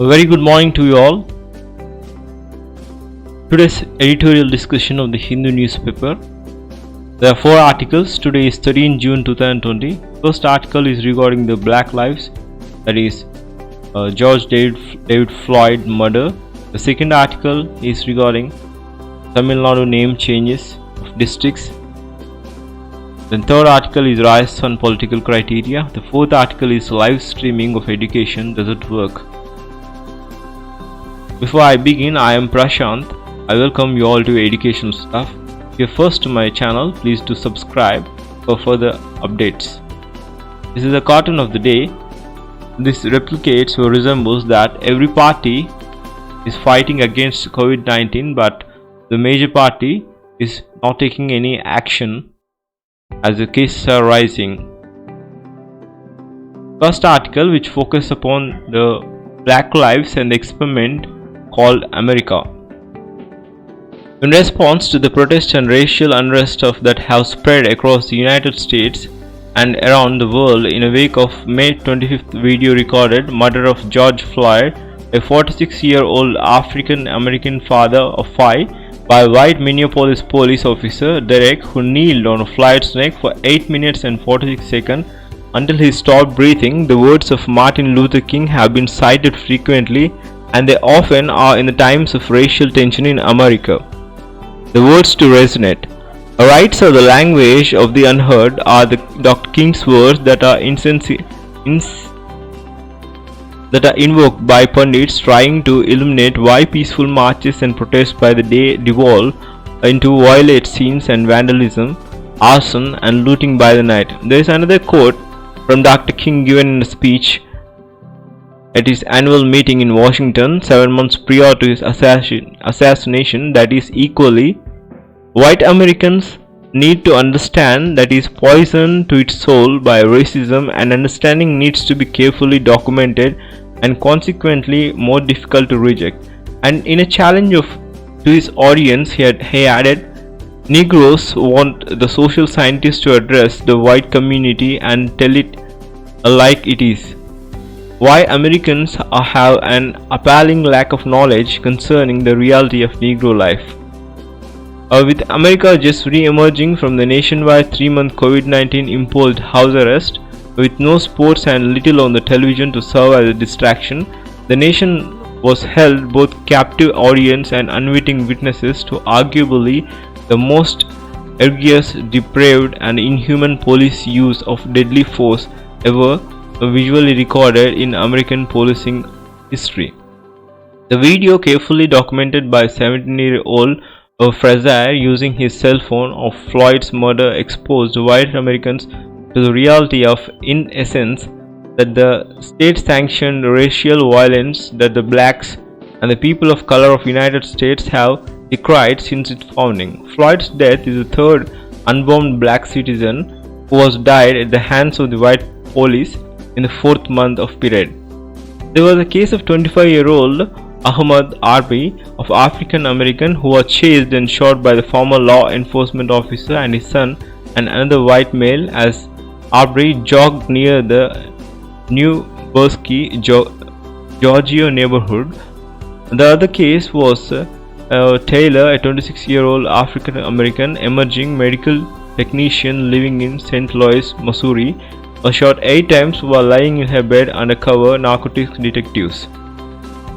A very good morning to you all. Today's editorial discussion of the Hindu newspaper. There are 4 articles. Today is 13 June 2020. First article is regarding the Black Lives, that is George David Floyd murder. The second article is regarding Tamil Nadu name changes of districts. The third article is rise on political criteria. The fourth article is live streaming of education, does it work? Before I begin, I am Prashant. I welcome you all to educational stuff. If you're first to my channel, please do subscribe for further updates. This is a cartoon of the day. This replicates or resembles that every party is fighting against COVID-19, but the major party is not taking any action as the cases are rising. First article, which focuses upon the Black Lives and the experiment called America. In response to the protests and racial unrest that have spread across the United States and around the world in the wake of May 25th video recorded murder of George Floyd, a 46-year-old African American father of 5, by a white Minneapolis police officer, Derek, who kneeled on Floyd's neck for 8 minutes and 46 seconds until he stopped breathing, the words of Martin Luther King have been cited frequently, and they often are in the times of racial tension in America. The words to resonate. Rights are the language of the unheard are the Dr. King's words that are invoked by pundits trying to illuminate why peaceful marches and protests by the day devolve into violent scenes and vandalism, arson and looting by the night. There is another quote from Dr. King given in a speech at his annual meeting in Washington 7 months prior to his assassination that is equally, white Americans need to understand that is poison to its soul by racism, and understanding needs to be carefully documented and consequently more difficult to reject. And in a challenge to his audience, he added, Negroes want the social scientists to address the white community and tell it like it is. Why Americans have an appalling lack of knowledge concerning the reality of Negro life. With America just re-emerging from the nationwide 3-month COVID-19 imposed house arrest, with no sports and little on the television to serve as a distraction, the nation was held both captive audience and unwitting witnesses to arguably the most egregious, depraved and inhuman police use of deadly force ever visually recorded in American policing history. The video, carefully documented by 17-year-old Frazier using his cell phone of Floyd's murder, exposed white Americans to the reality of, in essence, that the state-sanctioned racial violence that the blacks and the people of color of United States have decried since its founding. Floyd's death is the third unbound black citizen who was died at the hands of the white police in the 4th month of period. There was a case of 25-year-old Ahmad Arbery of African American who was chased and shot by the former law enforcement officer and his son and another white male as Arbery jogged near the New Bursky, Georgia neighborhood. The other case was Taylor, a 26-year-old African American emerging medical technician living in St. Louis, Missouri, was shot 8 times while lying in her bed undercover narcotics detectives.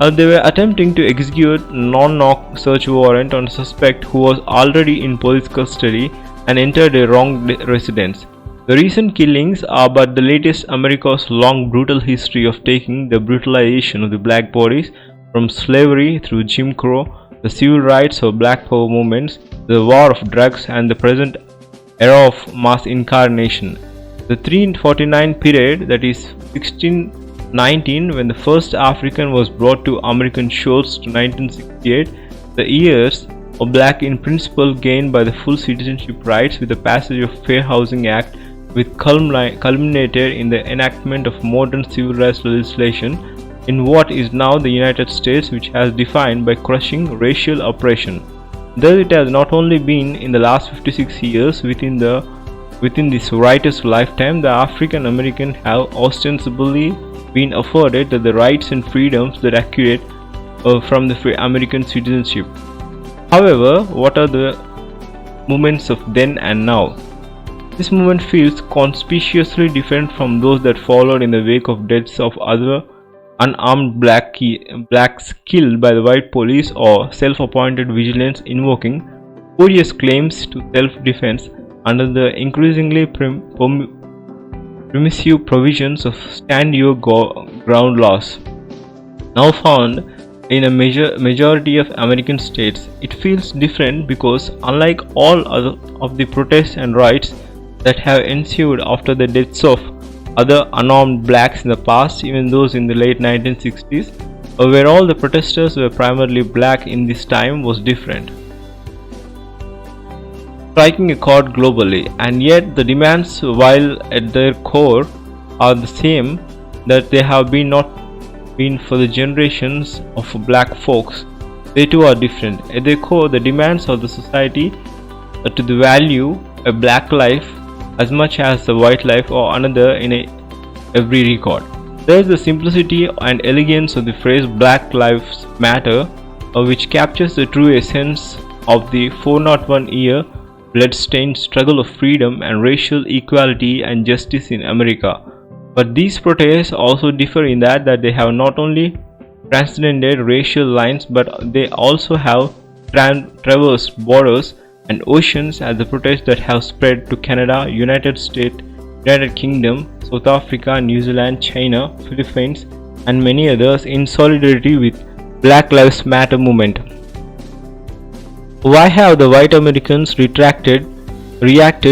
They were attempting to execute non-knock search warrant on a suspect who was already in police custody and entered a wrong residence. The recent killings are but the latest America's long brutal history of taking the brutalization of the black bodies from slavery through Jim Crow, the civil rights or black power movements, the war of drugs and the present era of mass incarnation. The 349 period, that is 1619 when the first African was brought to American shores to 1968, the years of black in principle gained by the full citizenship rights with the passage of Fair Housing Act, with culminated in the enactment of modern civil rights legislation in what is now the United States, which has defined by crushing racial oppression. Thus it has not only been in the last 56 years within this writer's lifetime the African American have ostensibly been afforded the rights and freedoms that accrue from the free American citizenship. However, what are the movements of then and now? This movement feels conspicuously different from those that followed in the wake of deaths of other unarmed blacks killed by the white police or self-appointed vigilantes invoking spurious claims to self-defense under the increasingly permissive provisions of stand your ground laws. Now found in a majority of American states, it feels different because unlike all other of the protests and riots that have ensued after the deaths of other unarmed blacks in the past, even those in the late 1960s, where all the protesters were primarily black in this time was different, striking a chord globally, and yet the demands, while at their core are the same that they have been for the generations of black folks, they too are different. At their core, the demands of the society to the value a black life as much as the white life or another in every record. There is the simplicity and elegance of the phrase Black Lives Matter, which captures the true essence of the 401-year blood-stained struggle of freedom and racial equality and justice in America. But these protests also differ in that they have not only transcended racial lines, but they also have traversed borders and oceans, as the protests that have spread to Canada, United States, United Kingdom, South Africa, New Zealand, China, Philippines, and many others in solidarity with Black Lives Matter movement. Why have the white Americans reacted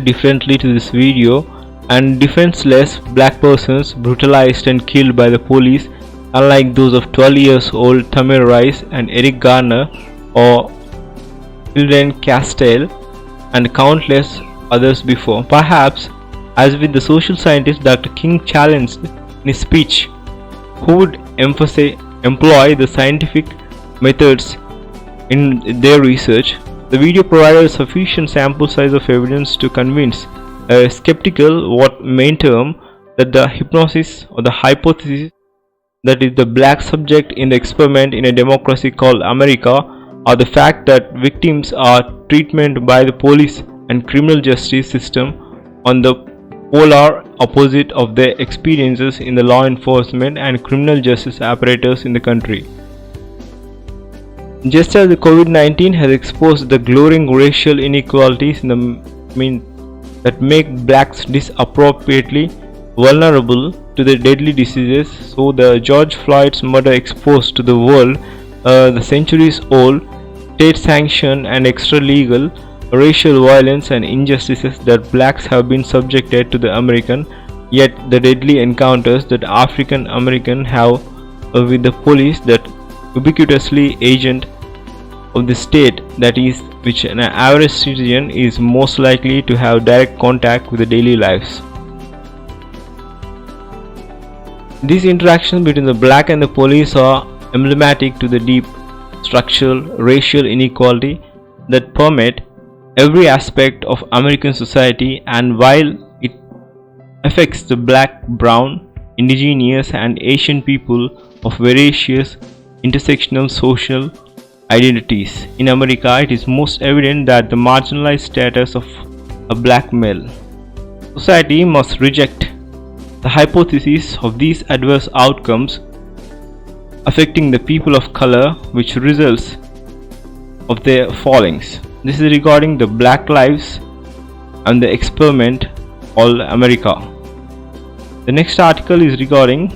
differently to this video, and defenseless black persons brutalized and killed by the police, unlike those of 12 years old Tamir Rice and Eric Garner or Hilden Castile and countless others before? Perhaps, as with the social scientist Dr. King challenged in his speech, who would employ the scientific methods in their research, the video provided a sufficient sample size of evidence to convince a skeptical what main term that the hypothesis that is the black subject in the experiment in a democracy called America, or the fact that victims are treatment by the police and criminal justice system on the polar opposite of their experiences in the law enforcement and criminal justice apparatus in the country. Just as the COVID-19 has exposed the glaring racial inequalities that make blacks disproportionately vulnerable to the deadly diseases, so the George Floyd's murder exposed to the world the centuries-old state-sanctioned and extra-legal racial violence and injustices that blacks have been subjected to the American, yet the deadly encounters that African Americans have with the police, that ubiquitously agent of the state that is which an average citizen is most likely to have direct contact with the daily lives. These interactions between the black and the police are emblematic to the deep structural racial inequality that permeate every aspect of American society, and while it affects the black, brown, indigenous and Asian people of various intersectional social identities in America, it is most evident that the marginalized status of a black male society must reject the hypothesis of these adverse outcomes affecting the people of color, which results of their fallings. This is regarding the Black Lives and the experiment called America. The next article is regarding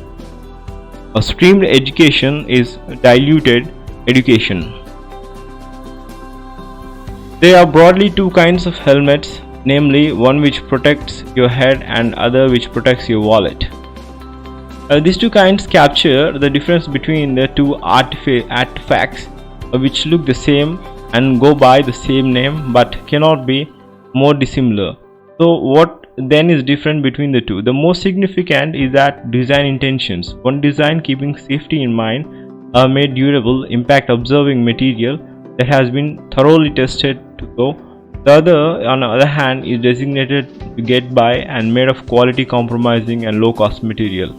a streamed education is diluted education. There are broadly two kinds of helmets, namely one which protects your head and other which protects your wallet. These two kinds capture the difference between the two artifacts which look the same and go by the same name but cannot be more dissimilar. So what then is different between the two? The most significant is that design intentions. One design keeping safety in mind are made durable, impact observing material that has been thoroughly tested to go. The other, on the other hand, is designated to get by and made of quality compromising and low cost material.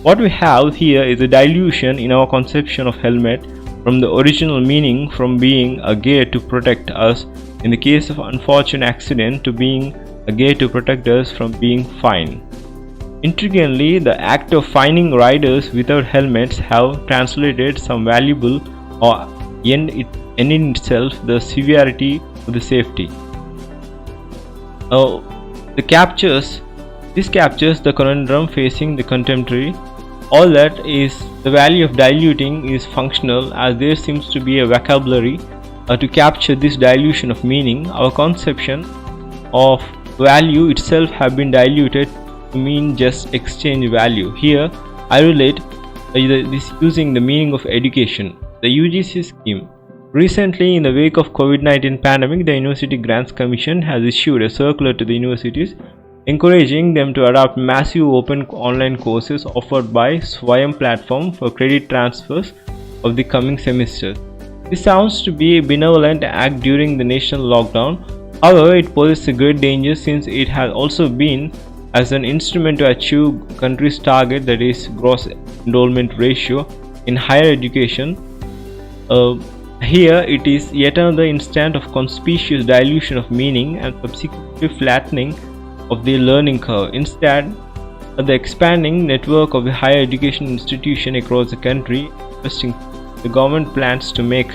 What we have here is a dilution in our conception of helmet from the original meaning, from being a gear to protect us in the case of unfortunate accident to being a gear to protect us from being fined. Intriguingly, the act of fining riders without helmets have translated some valuable or end in itself the severity of the safety. This captures the conundrum facing the contemporary. All that is, the value of diluting is functional, as there seems to be a vocabulary to capture this dilution of meaning. Our conception of value itself have been diluted to mean just exchange value. Here, I relate this using the meaning of education. The UGC scheme. Recently, in the wake of COVID-19 pandemic, the University Grants Commission has issued a circular to the universities encouraging them to adopt massive open online courses offered by Swayam platform for credit transfers of the coming semester. This sounds to be a benevolent act during the national lockdown. However, it poses a great danger since it has also been as an instrument to achieve country's target, that is gross enrollment ratio in higher education. Here it is yet another instance of conspicuous dilution of meaning and subsequently flattening of the learning curve. Instead, the expanding network of the higher education institution across the country, the government plans to make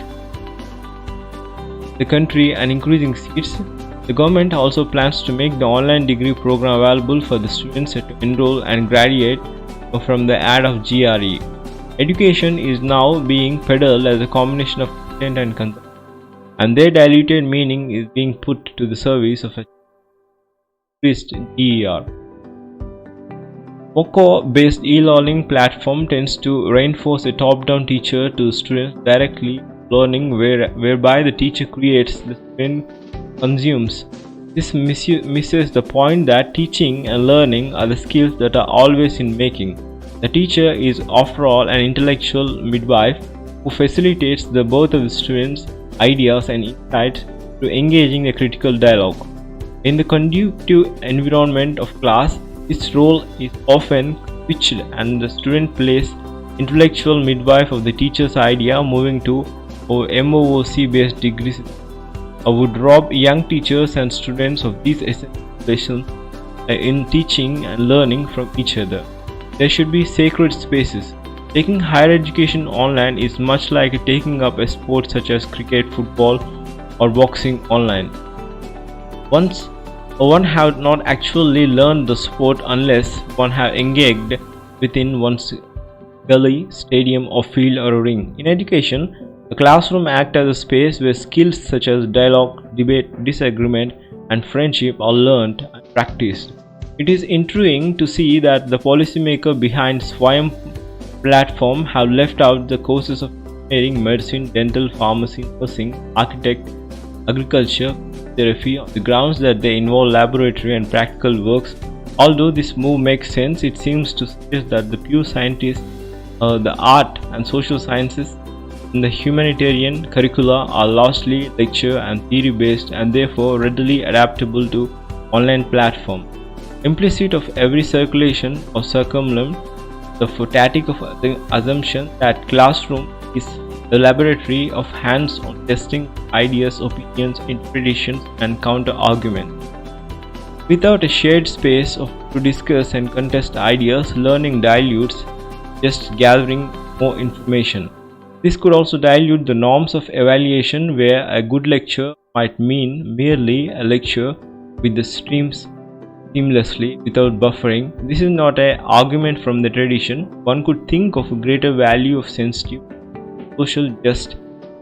the country and increasing seats. The government also plans to make the online degree program available for the students to enroll and graduate from the ad of GRE. Education is now being peddled as a combination of content and consumption, and their diluted meaning is being put to the service of a increased DER. Moco-based e-learning platform tends to reinforce a top-down teacher to students directly learning whereby the teacher creates, the student consumes. This misses the point that teaching and learning are the skills that are always in making. The teacher is, after all, an intellectual midwife who facilitates the birth of the students' ideas and insights through engaging a critical dialogue. In the conducive environment of class, this role is often switched and the student plays intellectual midwife of the teacher's idea, moving to MOOC-based degrees would rob young teachers and students of these essential lessons in teaching and learning from each other. There should be sacred spaces. Taking higher education online is much like taking up a sport such as cricket, football, or boxing online. One have not actually learned the sport unless one have engaged within one's gully, stadium, or field or ring. In education, the classroom acts as a space where skills such as dialogue, debate, disagreement, and friendship are learned and practiced. It is intriguing to see that the policymaker behind Swayam platform have left out the courses of engineering, medicine, dental, pharmacy, nursing, architect, agriculture, therapy on the grounds that they involve laboratory and practical works. Although this move makes sense, it seems to suggest that the pure scientists, the art and social sciences, and the humanitarian curricula are largely lecture and theory based and therefore readily adaptable to online platform. Implicit of every circulation or circumlum, the fatigue of the assumption that classroom is the laboratory of hands-on testing ideas, opinions, interpretations, and counter-arguments. Without a shared space to discuss and contest ideas, learning dilutes, just gathering more information. This could also dilute the norms of evaluation, where a good lecture might mean merely a lecture with the streams seamlessly without buffering. This is not an argument from the tradition. One could think of a greater value of sensitive, social just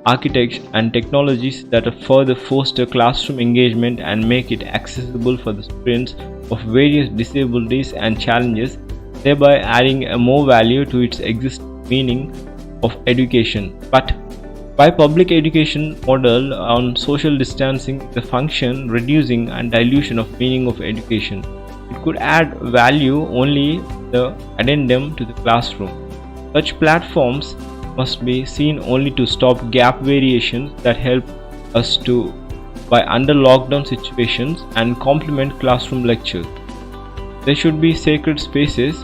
architecture and technologies that further foster classroom engagement and make it accessible for the students of various disabilities and challenges, thereby adding a more value to its existing meaning of education. But by public education model on social distancing the function, reducing and dilution of meaning of education, it could add value only the addendum to the classroom. Such platforms must be seen only to stop gap variations that help us to by under lockdown situations and complement classroom lectures. There should be sacred spaces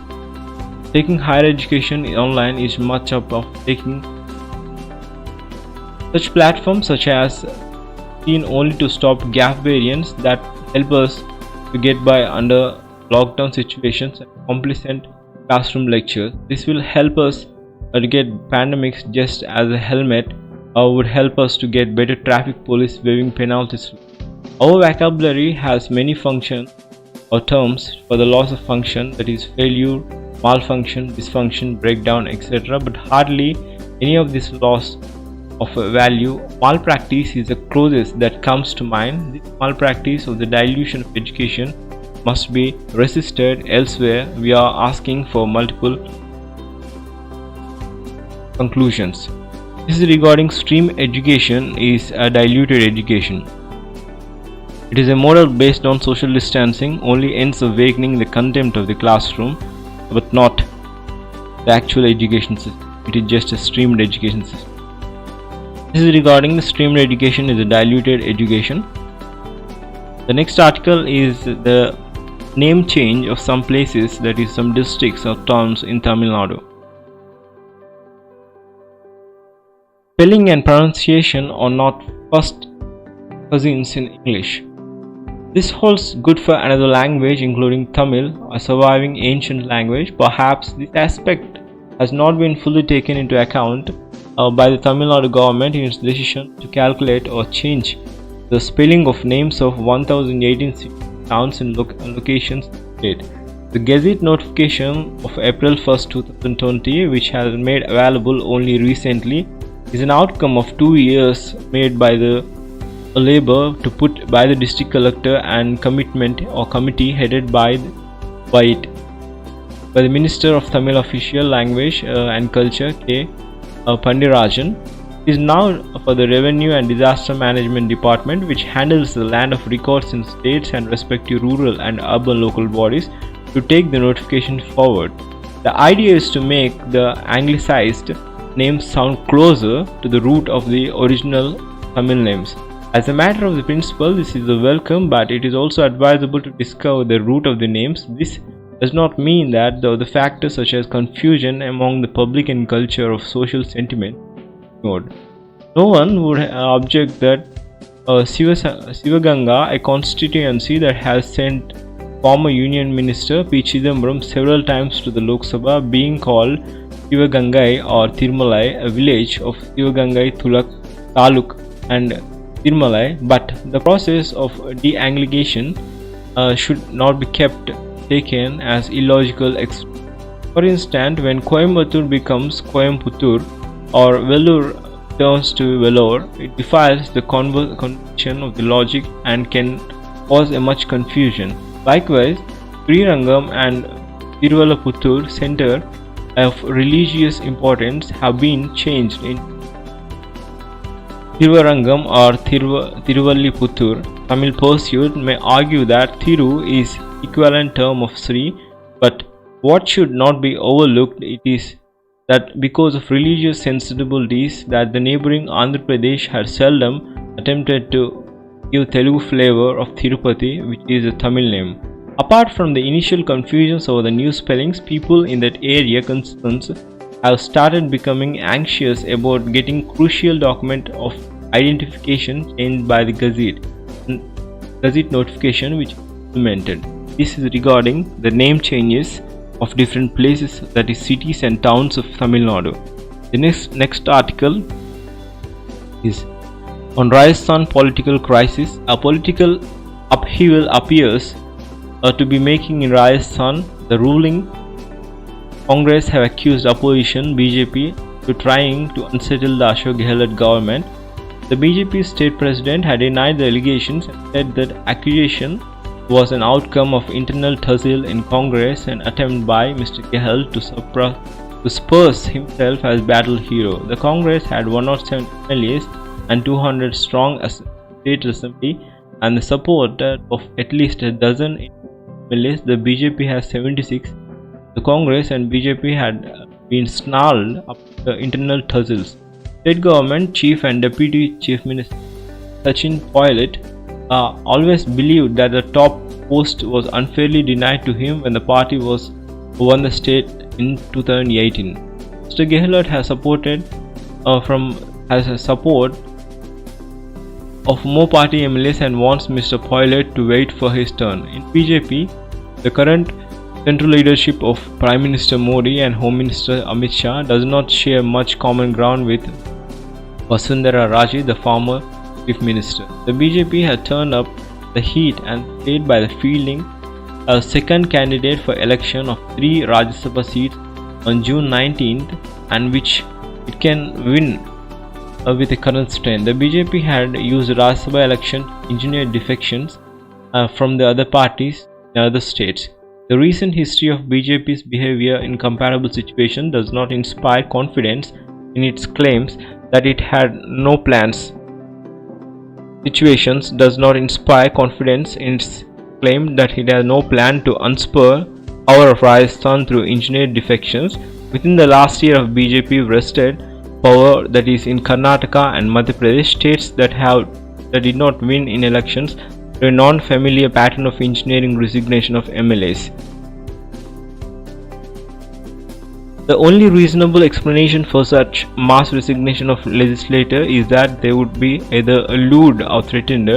Taking higher education online is much up of taking such platforms such as seen only to stop gap variants that help us to get by under lockdown situations and complacent classroom lectures. This will help us to get pandemics just as a helmet would help us to get better traffic police waiving penalties. Our vocabulary has many functions or terms for the loss of function, that is failure, malfunction, dysfunction, breakdown, etc. But hardly any of this loss of value. Malpractice is the closest that comes to mind. This malpractice of the dilution of education must be resisted. Elsewhere, we are asking for multiple conclusions. This is regarding stream education is a diluted education. It is a model based on social distancing, only ends awakening the contempt of the classroom, but not the actual education system. It is just a streamed education system. This is regarding the streamed education is a diluted education. The next article is the name change of some places, that is some districts or towns in Tamil Nadu. Spelling and pronunciation are not first cousins in English. This holds good for another language including Tamil, a surviving ancient language. Perhaps this aspect has not been fully taken into account by the Tamil Nadu government in its decision to calculate or change the spelling of names of 1018 towns in locations state. The Gazette notification of April 1, 2020, which has been made available only recently, is an outcome of 2 years made by the labor to put by the district collector and commitment or committee headed by the Minister of Tamil Official Language and Culture K. Pandirajan. It is now for the Revenue and Disaster Management Department, which handles the land of records in states and respective rural and urban local bodies, to take the notification forward. The idea is to make the anglicized names sound closer to the root of the original Tamil names. As a matter of the principle, this is a welcome, but it is also advisable to discover the root of the names. This does not mean that the factors such as confusion among the public and culture of social sentiment ignored. No one would object that Sivaganga, a constituency that has sent former Union Minister P. Chidambaram several times to the Lok Sabha, being called Sivagangai or Tirmalai, a village of Sivagangai Taluk and Tirmalai, but the process of de-Anglication should not be kept taken as illogical. For instance, when Coimbatore becomes Coimbatore or Vellore turns to Vellore, it defies the convention of the logic and can cause a much confusion. Likewise, Srirangam and Tiruvalaputtur center of religious importance have been changed in Thiruvarangam or Tiruvalliputtur. Tamil pursuit may argue that Thiru is equivalent term of Sri, but what should not be overlooked it is that because of religious sensibilities that the neighboring Andhra Pradesh had seldom attempted to give Telugu flavor of Tirupati, which is a Tamil name. Apart from the initial confusions over the new spellings, people in that area concerns have started becoming anxious about getting crucial document of identification changed by the Gazette notification which is implemented. This is regarding the name changes of different places, that is cities and towns of Tamil Nadu. The next article is on Rajasthan political crisis. A political upheaval appears to be making in Rajasthan. The ruling Congress have accused opposition BJP to trying to unsettle the Ashok Gehlot government. The BJP state president had denied the allegations and said that accusation was an outcome of internal tussle in Congress, an attempt by Mr. Gehlot to spurs himself as battle hero. The Congress had 107 MLAs and 200 strong state assembly and the support of at least a dozen MLAs. The BJP has 76. The Congress and BJP had been snarled after internal tussles. State government chief and deputy chief minister Sachin Pilot always believed that the top post was unfairly denied to him when the party won the state in 2018. Mr. Gehlot has a support of more party MLAs and wants Mr. Poilat to wait for his turn. In BJP, the current central leadership of Prime Minister Modi and Home Minister Amit Shah does not share much common ground with Vasundhara Raje, the former Chief Minister. The BJP had turned up the heat and played by the fielding a second candidate for election of 3 Rajya Sabha seats on June 19th, and which it can win with the current strength. The BJP had used Rajya Sabha election to engineer defections from the other parties in other states. The recent history of BJP's behavior in comparable situations does not inspire confidence in its claims that it had no plans. Situations does not inspire confidence in its claim that it has no plan to unspur power of Rajasthan through engineered defections. Within the last year of BJP wrested power, that is in Karnataka and Madhya Pradesh, states that did not win in elections, a non-familiar pattern of engineering resignation of MLAs. The only reasonable explanation for such mass resignation of legislators is that they would be either allured or threatened.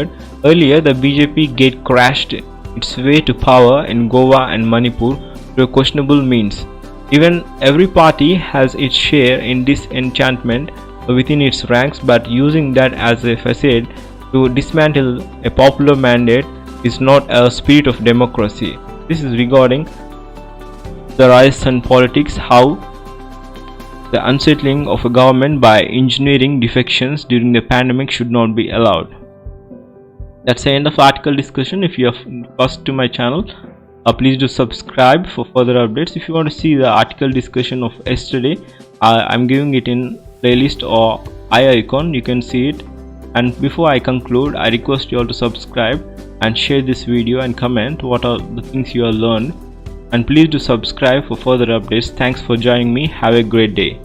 Earlier, the BJP gate crashed its way to power in Goa and Manipur through questionable means. Even every party has its share in disenchantment within its ranks, but using that as a facade to dismantle a popular mandate is not a spirit of democracy. This is regarding the Rajasthan politics, how the unsettling of a government by engineering defections during the pandemic should not be allowed. That's the end of article discussion. If you are first to my channel, please do subscribe for further updates. If you want to see the article discussion of yesterday, I'm giving it in playlist or I icon, you can see it. And before I conclude, I request you all to subscribe and share this video and comment what are the things you have learned. And please do subscribe for further updates. Thanks for joining me. Have a great day.